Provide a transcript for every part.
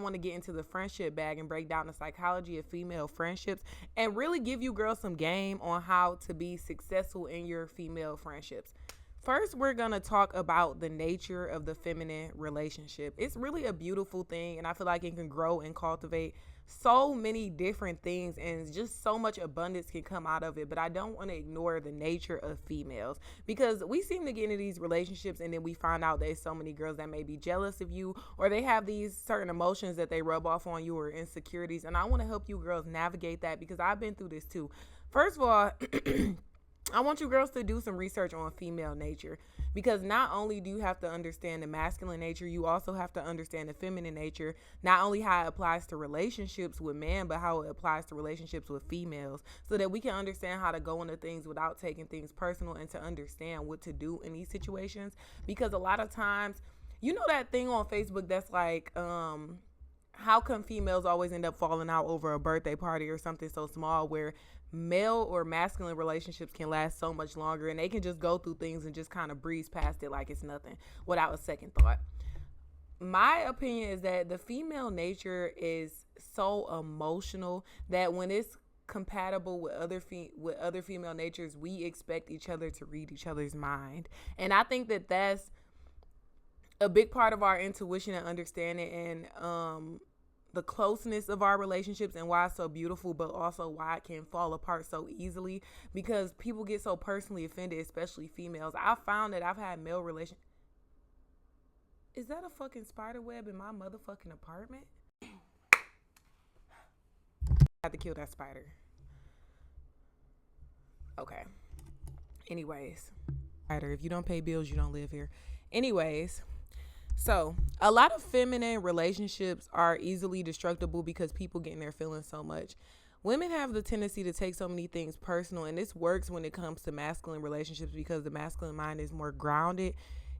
want to get into the friendship bag and break down the psychology of female friendships and really give you girls some game on how to be successful in your female friendships. First, we're going to talk about the nature of the feminine relationship. It's really a beautiful thing, and I feel like it can grow and cultivate so many different things, and just so much abundance can come out of it. But I don't want to ignore the nature of females, because we seem to get into these relationships and then we find out there's so many girls that may be jealous of you, or they have these certain emotions that they rub off on you, or insecurities. And I want to help you girls navigate that, because I've been through this too. First of all, I want you girls to do some research on female nature, because not only do you have to understand the masculine nature, you also have to understand the feminine nature, not only how it applies to relationships with men, but how it applies to relationships with females, so that we can understand how to go into things without taking things personal, and to understand what to do in these situations. Because a lot of times, you know that thing on Facebook that's like, how come females always end up falling out over a birthday party or something so small, where male or masculine relationships can last so much longer, and they can just go through things and just kind of breeze past it like it's nothing without a second thought. My opinion is that the female nature is so emotional that when it's compatible with other female natures, we expect each other to read each other's mind. And I think that that's a big part of our intuition and understanding, and the closeness of our relationships, and why it's so beautiful, but also why it can fall apart so easily, because people get so personally offended, especially females. I found that I've had male relations. Is that a fucking spider web in my motherfucking apartment? I have to kill that spider. Okay. Anyways, if you don't pay bills, you don't live here. Anyways, so a lot of feminine relationships are easily destructible because people get in their feelings so much. Women have the tendency to take so many things personal, and this works when it comes to masculine relationships, because the masculine mind is more grounded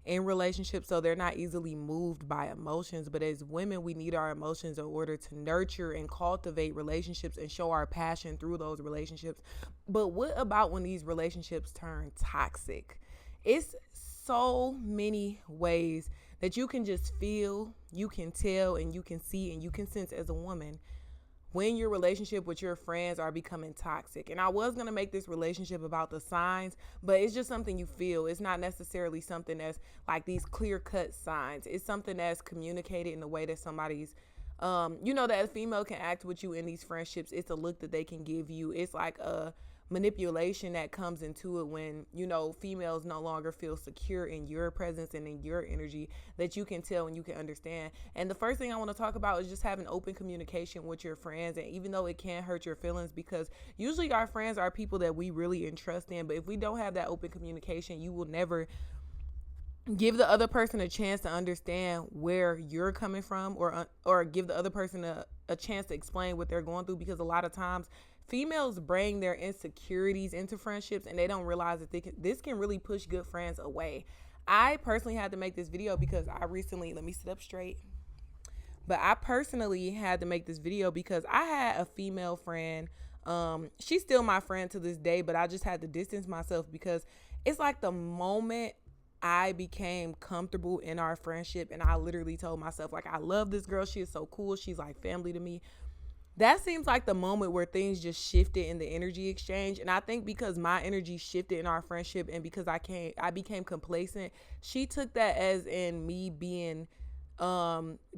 in relationships, so they're not easily moved by emotions. But as women, we need our emotions in order to nurture and cultivate relationships and show our passion through those relationships. But what about when these relationships turn toxic? It's so many ways that you can just feel, you can tell, and you can see, and you can sense as a woman when your relationship with your friends are becoming toxic. And I was going to make this relationship about the signs, but it's just something you feel. It's not necessarily something that's like these clear-cut signs. It's something that's communicated in a way that somebody's, that a female can act with you in these friendships. It's a look that they can give you. It's like a manipulation that comes into it when, females no longer feel secure in your presence and in your energy, that you can tell and you can understand. And the first thing I want to talk about is just having open communication with your friends. And even though it can hurt your feelings, because usually our friends are people that we really entrust in, but if we don't have that open communication, you will never give the other person a chance to understand where you're coming from, or give the other person a chance to explain what they're going through. Because a lot of times females bring their insecurities into friendships, and they don't realize that this can really push good friends away. I personally had to make this video because let me sit up straight. But I personally had to make this video because I had a female friend. She's still my friend to this day, but I just had to distance myself, because it's like the moment I became comfortable in our friendship, and I literally told myself, like, I love this girl. She is so cool. She's like family to me. That seems like the moment where things just shifted in the energy exchange. And I think because my energy shifted in our friendship, and because I became complacent, she took that as in me being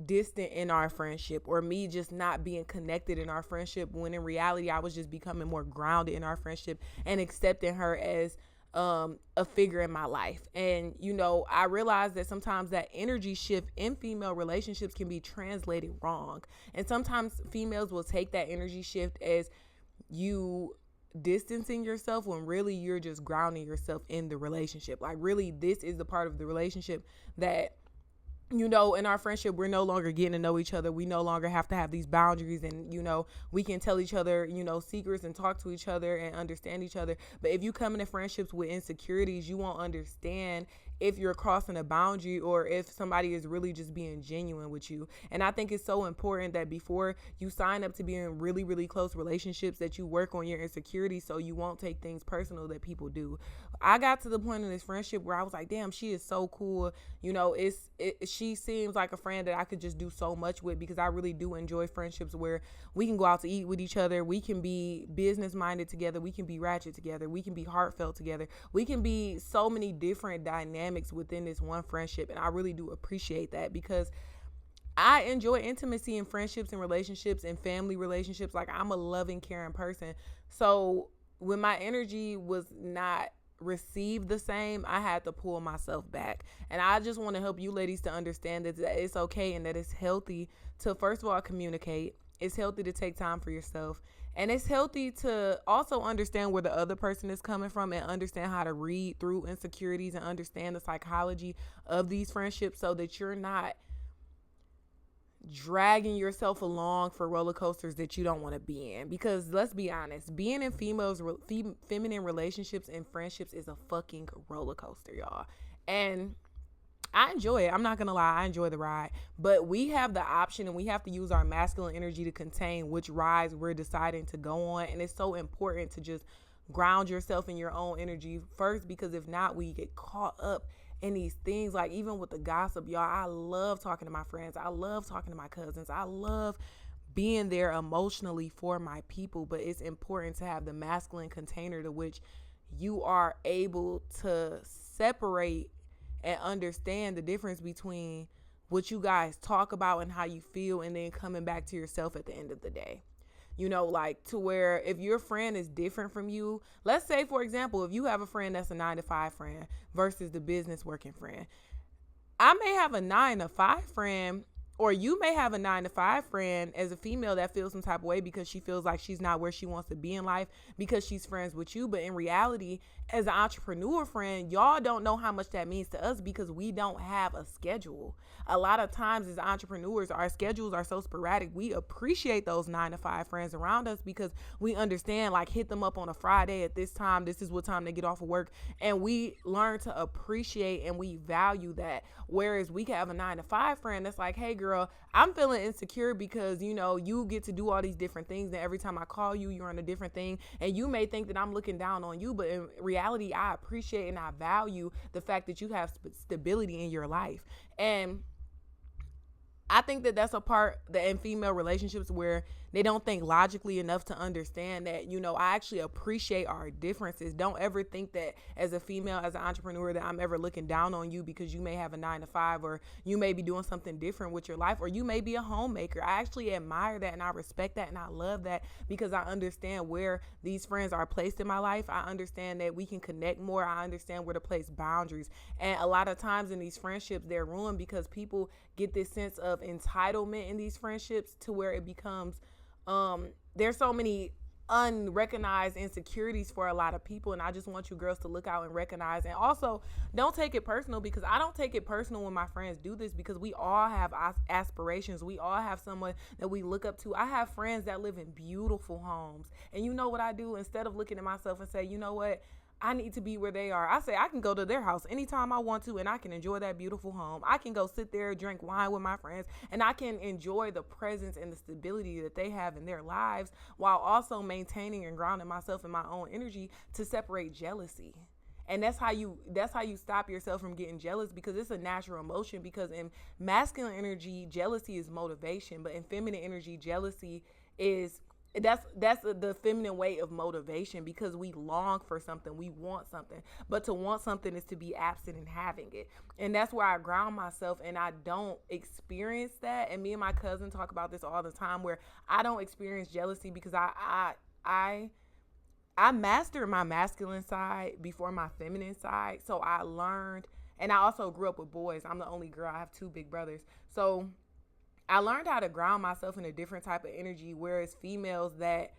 distant in our friendship, or me just not being connected in our friendship, when in reality I was just becoming more grounded in our friendship and accepting her as a figure in my life. And I realized that sometimes that energy shift in female relationships can be translated wrong, and sometimes females will take that energy shift as you distancing yourself, when really you're just grounding yourself in the relationship. Like, really, this is the part of the relationship that, in our friendship, we're no longer getting to know each other. We no longer have to have these boundaries, and, we can tell each other, secrets, and talk to each other and understand each other. But if you come into friendships with insecurities, you won't understand if you're crossing a boundary or if somebody is really just being genuine with you. And I think it's so important that before you sign up to be in really, really close relationships, that you work on your insecurities so you won't take things personal that people do. I got to the point in this friendship where I was like, damn, she is so cool. She seems like a friend that I could just do so much with, because I really do enjoy friendships where we can go out to eat with each other. We can be business minded together. We can be ratchet together. We can be heartfelt together. We can be so many different dynamics within this one friendship. And I really do appreciate that, because I enjoy intimacy in friendships and relationships and family relationships. Like, I'm a loving, caring person. So when my energy was not received the same, I had to pull myself back. And I just want to help you ladies to understand that it's okay and that it's healthy to, first of all, communicate. It's healthy to take time for yourself. And it's healthy to also understand where the other person is coming from and understand how to read through insecurities and understand the psychology of these friendships, so that you're not dragging yourself along for roller coasters that you don't want to be in. Because let's be honest, being in feminine relationships and friendships is a fucking roller coaster, y'all. And I enjoy it. I'm not going to lie. I enjoy the ride. But we have the option, and we have to use our masculine energy to contain which rides we're deciding to go on. And it's so important to just ground yourself in your own energy first, because if not, we get caught up in these things. Like, even with the gossip, y'all, I love talking to my friends. I love talking to my cousins. I love being there emotionally for my people. But it's important to have the masculine container to which you are able to separate and understand the difference between what you guys talk about and how you feel, and then coming back to yourself at the end of the day. Like, to where if your friend is different from you, let's say, for example, if you have a friend that's a 9-to-5 friend versus the business working friend, I may have a 9-to-5 friend, or you may have a 9-to-5 friend as a female that feels some type of way because she feels like she's not where she wants to be in life because she's friends with you. But in reality, as an entrepreneur friend, y'all don't know how much that means to us, because we don't have a schedule. A lot of times as entrepreneurs, our schedules are so sporadic. We appreciate those 9-to-5 friends around us because we understand, like, hit them up on a Friday at this time. This is what time they get off of work. And we learn to appreciate and we value that. Whereas we can have a 9-to-5 friend that's like, hey girl, I'm feeling insecure because, you get to do all these different things. And every time I call you, you're on a different thing. And you may think that I'm looking down on you, but in reality, I appreciate and I value the fact that you have stability in your life. And I think that that's a part that in female relationships where they don't think logically enough to understand that, I actually appreciate our differences. Don't ever think that as a female, as an entrepreneur, that I'm ever looking down on you because you may have a 9-to-5, or you may be doing something different with your life, or you may be a homemaker. I actually admire that and I respect that and I love that, because I understand where these friends are placed in my life. I understand that we can connect more. I understand where to place boundaries. And a lot of times in these friendships, they're ruined because people get this sense of entitlement in these friendships to where it becomes there's so many unrecognized insecurities for a lot of people. And I just want you girls to look out and recognize, and also don't take it personal, because I don't take it personal when my friends do this, because we all have aspirations. We all have someone that we look up to. I have friends that live in beautiful homes, and you know what I do? Instead of looking at myself and say, you know what, I need to be where they are, I say I can go to their house anytime I want to, and I can enjoy that beautiful home. I can go sit there, drink wine with my friends, and I can enjoy the presence and the stability that they have in their lives, while also maintaining and grounding myself in my own energy to separate jealousy. And that's how you stop yourself from getting jealous, because it's a natural emotion. Because in masculine energy, jealousy is motivation, but in feminine energy, jealousy is that's the feminine way of motivation, because we long for something, we want something. But to want something is to be absent in having it. And that's where I ground myself, and I don't experience that. And me and my cousin talk about this all the time, where I don't experience jealousy because I mastered my masculine side before my feminine side. So I learned, and I also grew up with boys. I'm the only girl. I have 2 big brothers. So I learned how to ground myself in a different type of energy, whereas females that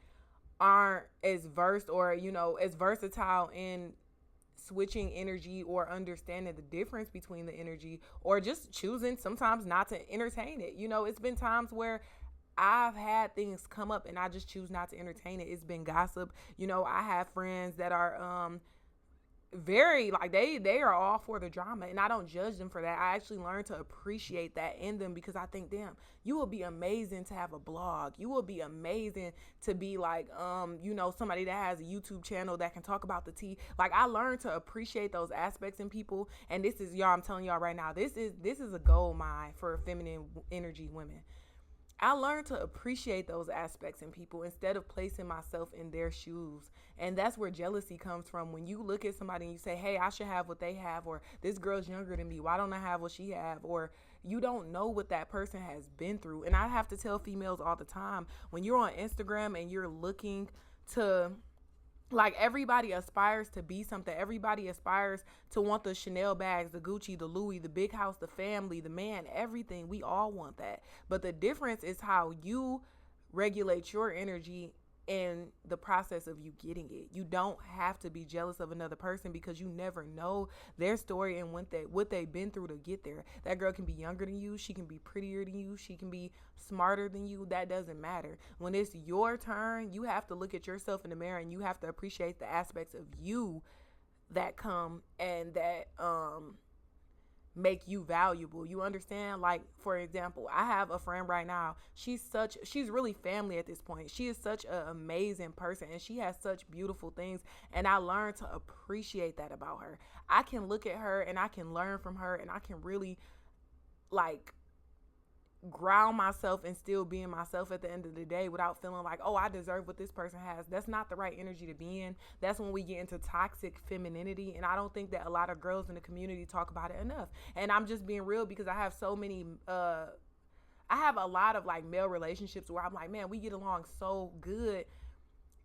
aren't as versed or, as versatile in switching energy or understanding the difference between the energy, or just choosing sometimes not to entertain it. It's been times where I've had things come up and I just choose not to entertain it. It's been gossip. I have friends that are very like they are all for the drama, and I don't judge them for that. I actually learned to appreciate that in them, because I think, damn, you will be amazing to have a blog. You will be amazing to be like somebody that has a YouTube channel that can talk about the tea. Like, I learned to appreciate those aspects in people, and this is, y'all, I'm telling y'all right now, this is a gold mine for feminine energy women. I learned to appreciate those aspects in people instead of placing myself in their shoes. And that's where jealousy comes from. When you look at somebody and you say, hey, I should have what they have, or this girl's younger than me, why don't I have what she have? Or you don't know what that person has been through. And I have to tell females all the time, when you're on Instagram and you're looking to, like, everybody aspires to be something. Everybody aspires to want the Chanel bags, the Gucci, the Louis, the big house, the family, the man, everything. We all want that. But the difference is how you regulate your energy in the process of you getting it. You don't have to be jealous of another person, because you never know their story and what they've been through to get there. That girl can be younger than you. She can be prettier than you. She can be smarter than you. That doesn't matter. When it's your turn, you have to look at yourself in the mirror, and you have to appreciate the aspects of you that come and that make you valuable. You understand? Like, for example, I have a friend right now. She's really family at this point. She is such an amazing person, and she has such beautiful things, and I learned to appreciate that about her. I can look at her and I can learn from her, and I can really, like, ground myself and still being myself at the end of the day without feeling like, oh, I deserve what this person has. That's not the right energy to be in. That's when we get into toxic femininity, and I don't think that a lot of girls in the community talk about it enough. And I'm just being real, because I have so many I have a lot of like male relationships where I'm like, man, we get along so good.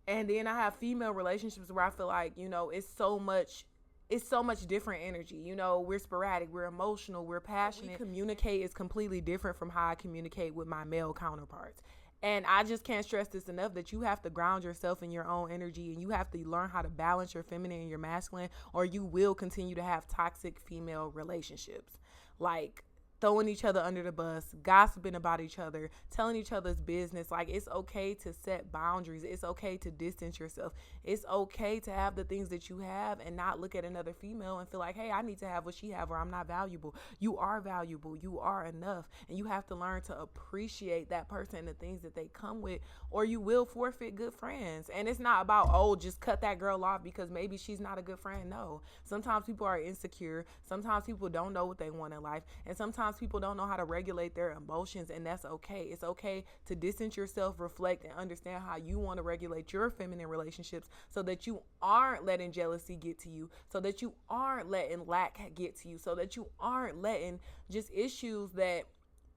And then I have female relationships where I feel like, it's so much different energy. We're sporadic, we're emotional, we're passionate. We communicate is completely different from how I communicate with my male counterparts. And I just can't stress this enough, that you have to ground yourself in your own energy, and you have to learn how to balance your feminine and your masculine, or you will continue to have toxic female relationships. Like, throwing each other under the bus, gossiping about each other, telling each other's business. Like, it's okay to set boundaries. It's okay to distance yourself. It's okay to have the things that you have and not look at another female and feel like, hey, I need to have what she have, or I'm not valuable. You are valuable. You are enough. And you have to learn to appreciate that person and the things that they come with, or you will forfeit good friends. And it's not about, oh, just cut that girl off because maybe she's not a good friend. No. Sometimes people are insecure. Sometimes people don't know what they want in life. And sometimes people don't know how to regulate their emotions, and that's okay. It's okay to distance yourself, reflect, and understand how you want to regulate your feminine relationships, so that you aren't letting jealousy get to you, so that you aren't letting lack get to you, so that you aren't letting just issues that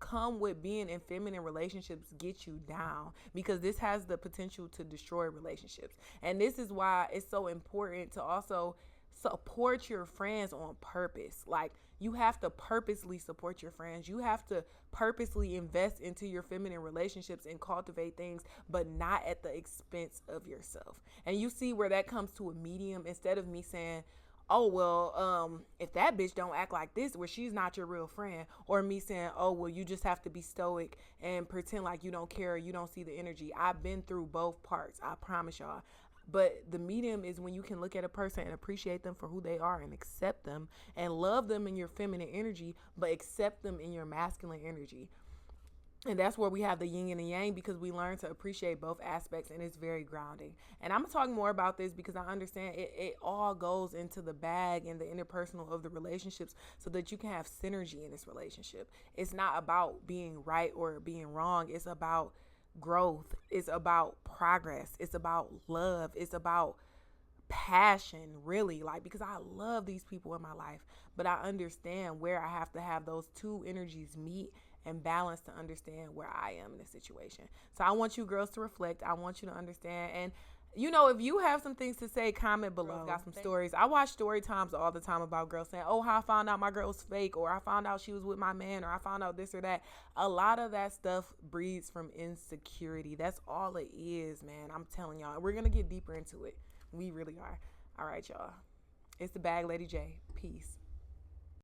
come with being in feminine relationships get you down, because this has the potential to destroy relationships. And this is why it's so important to also support your friends on purpose. Like, you have to purposely support your friends. You have to purposely invest into your feminine relationships and cultivate things, but not at the expense of yourself. And you see where that comes to a medium, instead of me saying, oh, well, if that bitch don't act like this, where she's not your real friend, or me saying, oh, well, you just have to be stoic and pretend like you don't care, or you don't see the energy. I've been through both parts, I promise y'all. But the medium is when you can look at a person and appreciate them for who they are, and accept them and love them in your feminine energy, but accept them in your masculine energy. And that's where we have the yin and the yang, because we learn to appreciate both aspects, and it's very grounding. And I'm going to talk more about this because I understand it all goes into the bag and the interpersonal of the relationships, so that you can have synergy in this relationship. It's not about being right or being wrong. It's about growth. It's about progress. It's about love. It's about passion, really. Like, because I love these people in my life, but I understand where I have to have those two energies meet and balance to understand where I am in a situation. So I want you girls to reflect. I want you to understand. And if you have some things to say, comment below. Girls got some stories. I watch story times all the time about girls saying, oh, how I found out my girl was fake, or I found out she was with my man, or I found out this or that. A lot of that stuff breeds from insecurity. That's all it is, man. I'm telling y'all. We're going to get deeper into it. We really are. All right, y'all. It's the Bag Lady J. Peace.